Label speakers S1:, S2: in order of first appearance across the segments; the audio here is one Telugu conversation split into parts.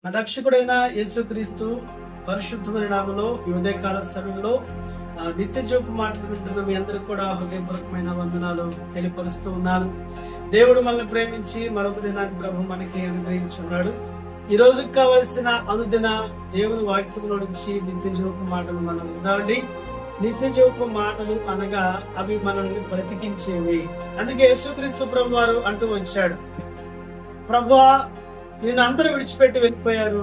S1: మన రక్షకుడైన యేసుక్రీస్తు పరిశుద్ధమైన నామములో ఈ ఉదయకాల సమయంలో నిత్య జీవపు మాటలు వింటున్న మీ అందరికి కూడా హృదయపూర్వకమైన వందనాలు తెలియపరుస్తూ ఉన్నాను. దేవుడు మనల్ని ప్రేమించి మరొక దినాన్ని ప్రభు మనకి అనుగ్రహించున్నాడు. ఈ రోజుకి కావలసిన అనుదిన దేవుని వాక్యంలో నుంచి నిత్య జీవపు మాటలు మనం విందామండి. నిత్య జీవపు మాటలు అనగా అవి మనల్ని బ్రతికించేవి. అందుకే యేసుక్రీస్తు ప్రభు వారు అంటూ వచ్చాడు, ప్రభువా నిన్ను అందరూ విడిచిపెట్టి వెళ్ళిపోయారు,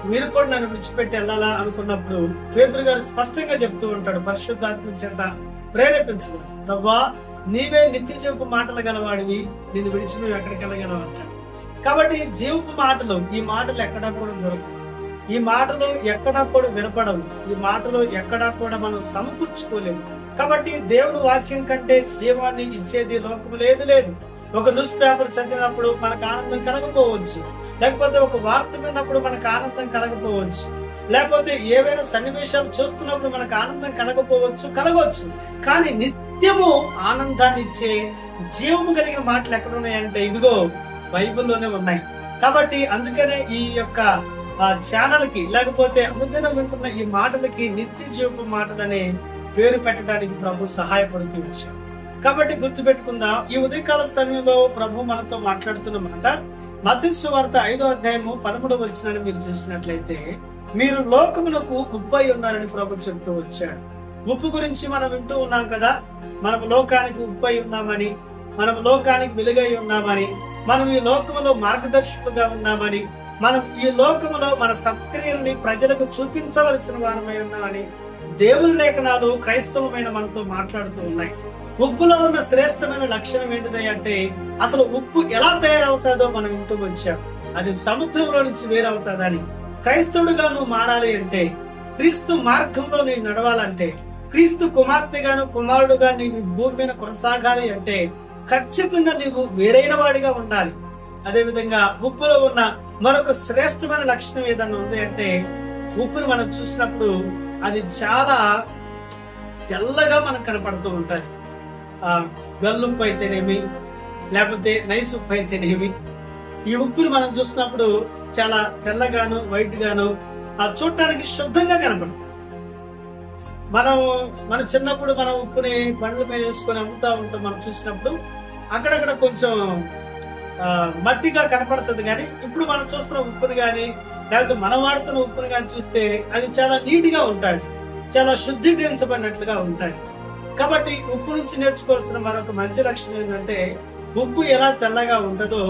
S1: మీరు కూడా నన్ను విడిచిపెట్టి వెళ్ళాలా అనుకున్నప్పుడు పేతురు గారు స్పష్టంగా చెప్తూ ఉంటాడు, పరిశుద్ధాత్మ చేత ప్రేరేపించబడి, ప్రభువా నీవే నిత్య జీవపు మాటలు గలవాడివి, నిన్ను విడిచి నువ్వు ఎక్కడికి వెళ్ళగలవు అంటాడు. కాబట్టి జీవపు మాటలు, ఈ మాటలు ఎక్కడా కూడా దొరకవు, ఈ మాటలు ఎక్కడా కూడా వినపడవు, ఈ మాటలు ఎక్కడా కూడా మనం సమకూర్చుకోలేము. కాబట్టి దేవుని వాక్యం కంటే జీవాన్ని ఇచ్చేది లోకము లేదు. ఒక న్యూస్ పేపర్ చదివినప్పుడు మనకు ఆనందం కలగపోవచ్చు, లేకపోతే ఒక వార్త విన్నప్పుడు మనకు ఆనందం కలగపోవచ్చు, లేకపోతే ఏవైనా సన్నివేశాలు చూస్తున్నప్పుడు మనకు ఆనందం కలగవచ్చు. కానీ నిత్యము ఆనందాన్ని ఇచ్చే జీవము కలిగిన మాటలు ఎక్కడ ఉన్నాయంటే ఇదిగో బైబిల్లోనే ఉన్నాయి. కాబట్టి అందుకనే ఈ యొక్క ఛానల్ కి, లేకపోతే అనుదినం వింటున్న ఈ మాటలకి నిత్య జీవపు మాటలనే పేరు పెట్టడానికి ప్రభు సహాయపడుతూ వచ్చాడు. కాబట్టి గుర్తుపెట్టుకుందాం, ఈ ఉదయకాల సమయంలో ప్రభు మనతో మాట్లాడుతున్న మాట మత్తయి సువార్త 5వ అధ్యాయము 13వ వచనాన్ని మీరు చూసినట్లయితే, మీరు లోకములకు ఉప్పు అయి ఉన్నారని ప్రభు చెప్తూ వచ్చాడు. ఉప్పు గురించి మనం వింటూ ఉన్నాం కదా, మనం లోకానికి ఉప్పు అయి ఉన్నామని, మనం లోకానికి వెలుగై ఉన్నామని, మనం ఈ లోకములో మార్గదర్శకులుగా ఉన్నామని, మనం ఈ లోకములో మన సత్క్రియల్ని ప్రజలకు చూపించవలసిన వారమై ఉన్నామని దేవుని లేఖనాలు క్రైస్తవమైన మనతో మాట్లాడుతూ ఉన్నాయి. ఉప్పులో ఉన్న శ్రేష్టమైన లక్షణం ఏంటిది అంటే, అసలు ఉప్పు ఎలా తయారవుతుందో మనం వింటూ వచ్చాం. అది సముద్రంలో నుంచి వేరవుతుందని. క్రైస్తవుడిగా నువ్వు మారాలి అంటే, క్రీస్తు మార్గంలో నీవు నడవాలంటే, క్రీస్తు కుమార్తెగాను కుమారుడుగా నీవు భూమి మీద కొనసాగాలి అంటే ఖచ్చితంగా నీవు వేరైన వాడిగా ఉండాలి. అదే విధంగా ఉప్పులో ఉన్న మరొక శ్రేష్టమైన లక్షణం ఏదన్నా ఉంది అంటే, ఉప్పుని మనం చూసినప్పుడు అది చాలా తెల్లగా మనకు కనపడుతూ ఉంటుంది. గల్లుప్పు అయితేనేమి, లేకపోతే నైస్ ఉప్పు అయితేనేమి, ఈ ఉప్పుని మనం చూసినప్పుడు చాలా తెల్లగాను వైట్ గాను చూడటానికి శుద్ధంగా కనపడుతుంది. మన చిన్నప్పుడు మనం ఉప్పుని బండ్ల మీద వేసుకొని అమ్ముతా ఉంటాం. మనం చూసినప్పుడు అక్కడక్కడ కొంచెం మట్టిగా కనపడుతుంది. కానీ ఇప్పుడు మనం చూస్తున్న ఉప్పుని కానీ, లేకపోతే మనం వాడుతున్న ఉప్పుని కానీ చూస్తే అది చాలా నీట్ గా ఉంటుంది, చాలా శుద్ధీకరించబడినట్లుగా ఉంటాయి. కాబట్టి ఉప్పు నుంచి నేర్చుకోవాల్సిన మరొక మంచి లక్షణం ఏంటంటే, ఉప్పు ఎలా తెల్లగా ఉంటుందో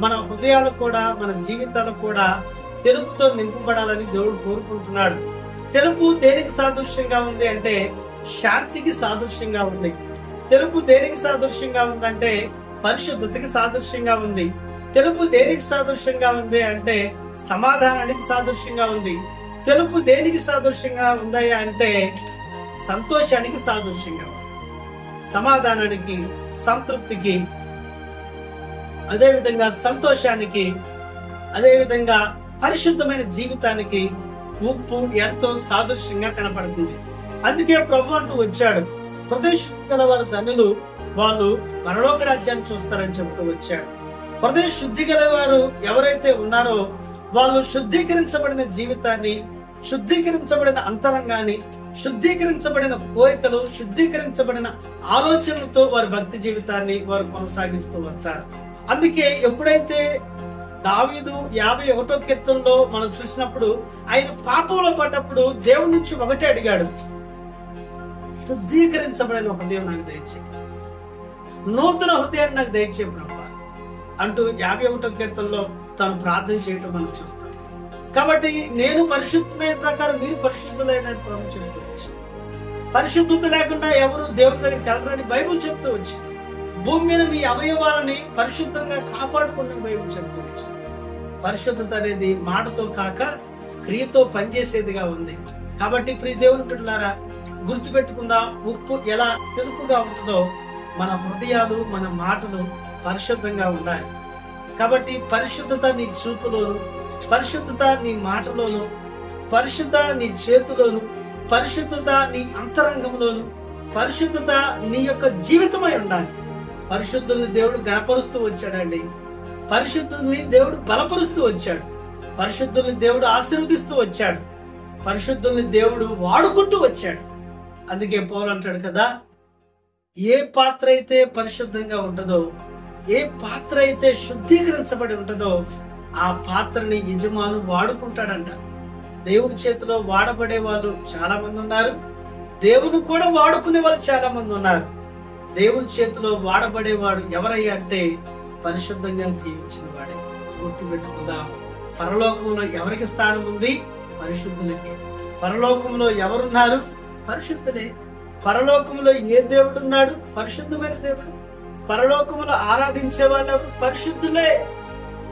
S1: మన హృదయాలు కూడా, మన జీవితాలు కూడా తెలుపుతో నింపబడాలని దేవుడు కోరుకుంటున్నాడు. తెలుపు దేనికి సాదృశ్యంగా ఉంది అంటే శాంతికి సాదృశ్యంగా ఉంది. తెలుపు దేనికి సాదృశ్యంగా ఉందంటే పరిశుద్ధతకి సాదృశ్యంగా ఉంది. తెలుపు దేనికి సాదృశ్యంగా ఉంది అంటే సమాధానానికి సాదృశ్యంగా ఉంది. తెలుపు దేనికి సాదృశ్యంగా ఉందయ్యా అంటే సంతోషానికి సాదృశ్యంగా ఉంది. సమాధానానికి, సంతృప్తికి, అదేవిధంగా సంతోషానికి, అదేవిధంగా పరిశుద్ధమైన జీవితానికి ఉప్పు ఎంతో సాదృశ్యంగా కనపడుతుంది. అందుకే ప్రభు అంటూ వచ్చాడు, హృదయ శుద్ధి గల వారు ధన్యులు, వాళ్ళు పరలోక రాజ్యాన్ని చూస్తారని చెబుతూ వచ్చాడు. హృదయ శుద్ధి గల వారు ఎవరైతే ఉన్నారో వాళ్ళు శుద్ధీకరించబడిన జీవితాన్ని, శుద్ధీకరించబడిన అంతరంగాన్ని, శుద్ధీకరించబడిన కోరికలు, శుద్ధీకరించబడిన ఆలోచనలతో వారి భక్తి జీవితాన్ని వారు కొనసాగిస్తూ వస్తారు. అందుకే ఎప్పుడైతే దావీదు 51వ కీర్తనలో మనం చూసినప్పుడు ఆయన పాపంలో పడ్డప్పుడు దేవుడి నుంచి ఒకటే అడిగాడు, శుద్ధీకరించబడిన హృదయం నాకు దయచే, నూతన హృదయాన్ని నాకు దయచే ప్రభు అంటూ 51వ కీర్తనలో తాను ప్రార్థన చేయటం మనం చూస్తాం. కాబట్టి నేను పరిశుద్ధమైన ప్రకారం మీరు పరిశుద్ధులైన ప్రభు చెప్తూ వచ్చి, పరిశుద్ధత లేకుండా ఎవరు దేవుని దగ్గరికి వెళ్ళరని బైబుల్ చెప్తూ వచ్చి, భూమి మీద మీ అవయవాలని పరిశుద్ధంగా కాపాడుకుని బైబుల్ చెప్తూ వచ్చి, పరిశుద్ధత అనేది మాటతో కాక క్రియతో పనిచేసేదిగా ఉంది. కాబట్టి ప్రియ దేవుని బిడ్డలారా, గుర్తుపెట్టుకుందాం, ఉప్పు ఎలా తెలుపుగా ఉంటుందో మన హృదయాలు, మన మాటలు పరిశుద్ధంగా ఉండాలి. కాబట్టి పరిశుద్ధత నీ చూపులోను, పరిశుద్ధత నీ మాటలోను, పరిశుద్ధత నీ చేతిలోను, పరిశుద్ధత నీ అంతరంగంలోను, పరిశుద్ధత నీ యొక్క జీవితమై ఉండాలి. పరిశుద్ధుల్ని దేవుడు గణపరుస్తూ వచ్చాడండి. పరిశుద్ధుల్ని దేవుడు బలపరుస్తూ వచ్చాడు. పరిశుద్ధుల్ని దేవుడు ఆశీర్వదిస్తూ వచ్చాడు. పరిశుద్ధుల్ని దేవుడు వాడుకుంటూ వచ్చాడు. అందుకే పౌలు అంటాడు కదా, ఏ పాత్ర అయితే పరిశుద్ధంగా ఉంటుందో, ఏ పాత్ర అయితే శుద్ధీకరించబడి ఉంటుందో ఆ పాత్రని యజమాను వాడుకుంటాడంట. దేవుడి చేతిలో వాడబడే వాళ్ళు చాలా మంది ఉన్నారు, దేవుని కూడా వాడుకునే వాళ్ళు చాలా మంది ఉన్నారు. దేవుడి చేతిలో వాడబడేవాడు ఎవరయ్యా అంటే పరిశుద్ధంగా జీవించిన వాడే. గుర్తుపెట్టుకుందాం, పరలోకంలో ఎవరికి స్థానం ఉంది? పరిశుద్ధులకి. పరలోకంలో ఎవరున్నారు? పరిశుద్ధులే. పరలోకంలో ఏ దేవుడు ఉన్నాడు? పరిశుద్ధమైన దేవుడు. పరలోకంలో ఆరాధించే వాళ్ళు పరిశుద్ధులే.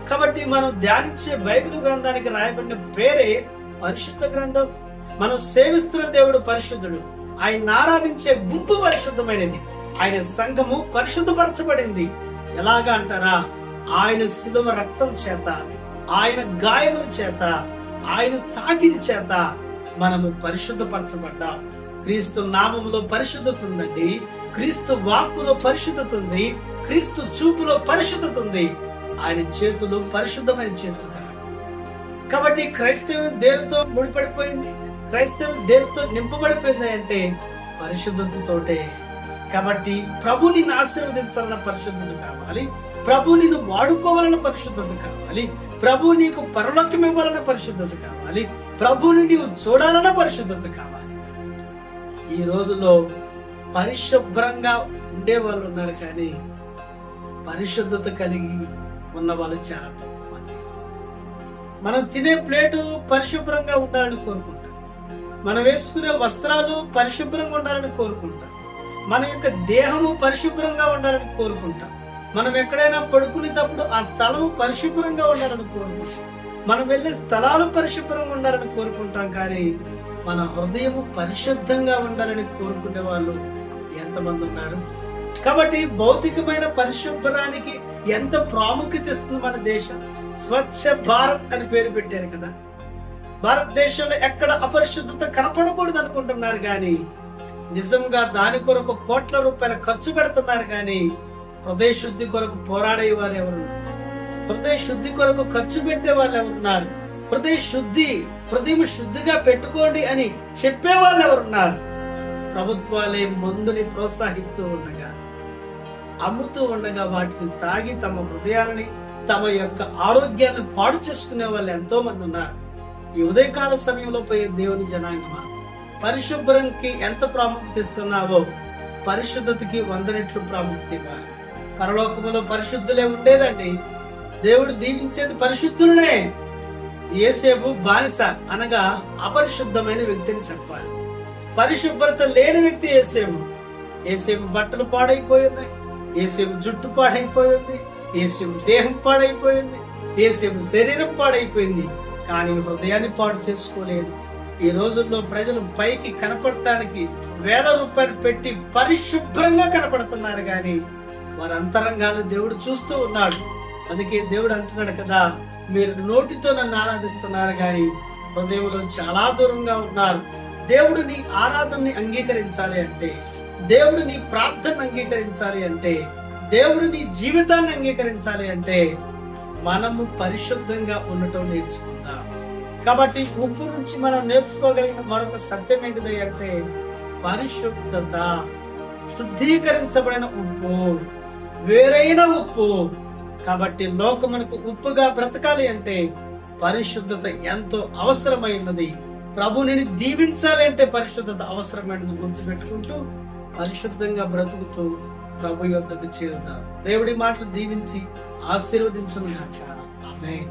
S1: కాబట్టి మనం ధ్యానించే బైబిల్ గ్రంథానికి రాయబడిన పేరే పరిశుద్ధ గ్రంథం. మనం సేవిస్తున్న దేవుడు పరిశుద్ధుడు. ఆయన ఆరాధించే గుంపు పరిశుద్ధమైనది. ఆయన సంఘము పరిశుద్ధపరచబడింది. ఎలాగా అంటారా? ఆయన శిలువ రక్తం చేత, ఆయన గాయముల చేత, ఆయన తాకిడి చేత మనము పరిశుద్ధపరచబడ్డాం. క్రీస్తు నామములో పరిశుద్ధత ఉందండి. క్రీస్తు వాక్కులో పరిశుద్ధత ఉంది. క్రీస్తు చూపులో పరిశుద్ధత ఉంది. ఆయన చేతులు పరిశుద్ధమైన చేతులు కదా. కాబట్టి క్రైస్తవం దేనితో ముడిపడిపోయింది? క్రైస్తవం దేనితో నింపబడిపోయింది అంటే పరిశుద్ధతతోటే. కాబట్టి ప్రభు నిన్ను ఆశీర్వదించాలన్న పరిశుద్ధత కావాలి, ప్రభు నిన్ను వాడుకోవాలన్న పరిశుద్ధత కావాలి, ప్రభు నీకు పరలోకం ఇవ్వాలన్న పరిశుద్ధత కావాలి, ప్రభుని నీవు చూడాలన్న పరిశుద్ధత కావాలి. ఈ రోజులో పరిశుభ్రంగా ఉండే వాళ్ళు ఉన్నారు, కానీ పరిశుద్ధత కలిగి ఉన్న వాళ్ళు చాలా తక్కువ మంది. మనం తినే ప్లేటు పరిశుభ్రంగా ఉండాలని కోరుకుంటాం, మనం వేసుకునే వస్త్రాలు పరిశుభ్రంగా ఉండాలని కోరుకుంటాం, మన యొక్క దేహము పరిశుభ్రంగా ఉండాలని కోరుకుంటాం, మనం ఎక్కడైనా పడుకునేటప్పుడు ఆ స్థలము పరిశుభ్రంగా ఉండాలని కోరుకుంటాం, మనం వెళ్ళే స్థలాలు పరిశుభ్రంగా ఉండాలని కోరుకుంటాం. కానీ మన హృదయము పరిశుద్ధంగా ఉండాలని కోరుకునే వాళ్ళు ఎంతమంది ఉన్నారు? కాబట్టి భౌతికమైన పరిశుభ్రానికి ఎంత ప్రాముఖ్యత ఇస్తుంది మన దేశం. స్వచ్ఛ భారత్ అని పేరు పెట్టారు కదా. భారతదేశంలో ఎక్కడ అపరిశుద్ధత కనపడకూడదు అనుకుంటున్నారు, కానీ నిజంగా దాని కొరకు కోట్ల రూపాయలు ఖర్చు పెడుతున్నారు. కానీ హృదయ శుద్ధి కొరకు పోరాడే వారు ఎవరున్నారు? హృదయ శుద్ధి కొరకు ఖర్చు పెట్టే వాళ్ళు ఎవరున్నారు? హృదయం శుద్ధిగా పెట్టుకోండి అని చెప్పే వాళ్ళు ఎవరున్నారు? ప్రభుత్వాలే మందుని ప్రోత్సహిస్తూ ఉండగా, అమ్ముతూ ఉండగా వాటిని తాగి తమ హృదయాలని, తమ యొక్క ఆరోగ్యాన్ని పాడు చేసుకునే వాళ్ళు ఎంతో మంది ఉన్నారు. ఈ ఉదయకాల సమయంలో పోయే దేవుని జనాంగమా, పరిశుభ్రంకి ఎంత ప్రాముఖ్యత ఇస్తున్నావో పరిశుద్ధతకి 100 రెట్లు ప్రాముఖ్యత ఇవ్వాలి. పరలోకములో పరిశుద్ధులే ఉండేదండి. దేవుడు దీవించేది పరిశుద్ధులనే. యేసేపు బానిస అనగా అపరిశుద్ధమైన వ్యక్తిని చెప్పాలి. పరిశుభ్రత లేని వ్యక్తి యేసేపు. యేసేపు బట్టలు పాడైపోయి ఉన్నాయి, యేసేపు జుట్టు పాడైపోయింది, యేసేపు దేహం పాడైపోయింది, యేసేపు శరీరం పాడైపోయింది. కానీ హృదయాన్ని పాడు చేసుకోలేదు. ఈ రోజుల్లో ప్రజలు పైకి కనపడటానికి వేల రూపాయలు పెట్టి పరిశుభ్రంగా కనపడుతున్నారు, కానీ వారి అంతరంగాలు దేవుడు చూస్తూ ఉన్నాడు. అందుకే దేవుడు అంటున్నాడు కదా, మీరు నోటితో నన్ను ఆరాధిస్తున్నారు, కానీ హృదయంలో చాలా దూరంగా ఉన్నారు. దేవుడు నీ ఆరాధనని అంగీకరించాలి అంటే, దేవుడు నీ ప్రార్థన అంగీకరించాలి అంటే, దేవుడు నీ జీవితాన్ని అంగీకరించాలి అంటే మనము పరిశుద్ధంగా ఉండటం నేర్చుకుందాం. కాబట్టి ఉప్పు నుంచి మనం నేర్చుకోగలిగిన మరొక సత్యం ఏంటిది అంటే పరిశుద్ధత. శుద్ధీకరించబడిన ఉప్పు, వేరైన ఉప్పు. కాబట్టి లోకమునకు ఉప్పుగా బ్రతకాలి అంటే పరిశుద్ధత ఎంతో అవసరమైనది. ప్రభుని దీవించాలి అంటే పరిశుద్ధత అవసరమైనది గుర్తుపెట్టుకుంటూ పరిశుద్ధంగా బ్రతుకుతూ ప్రభు యొద్దకు చేరుతాం. దేవుడి మాటలు దీవించి ఆశీర్వదించును గాక. ఆమేన్.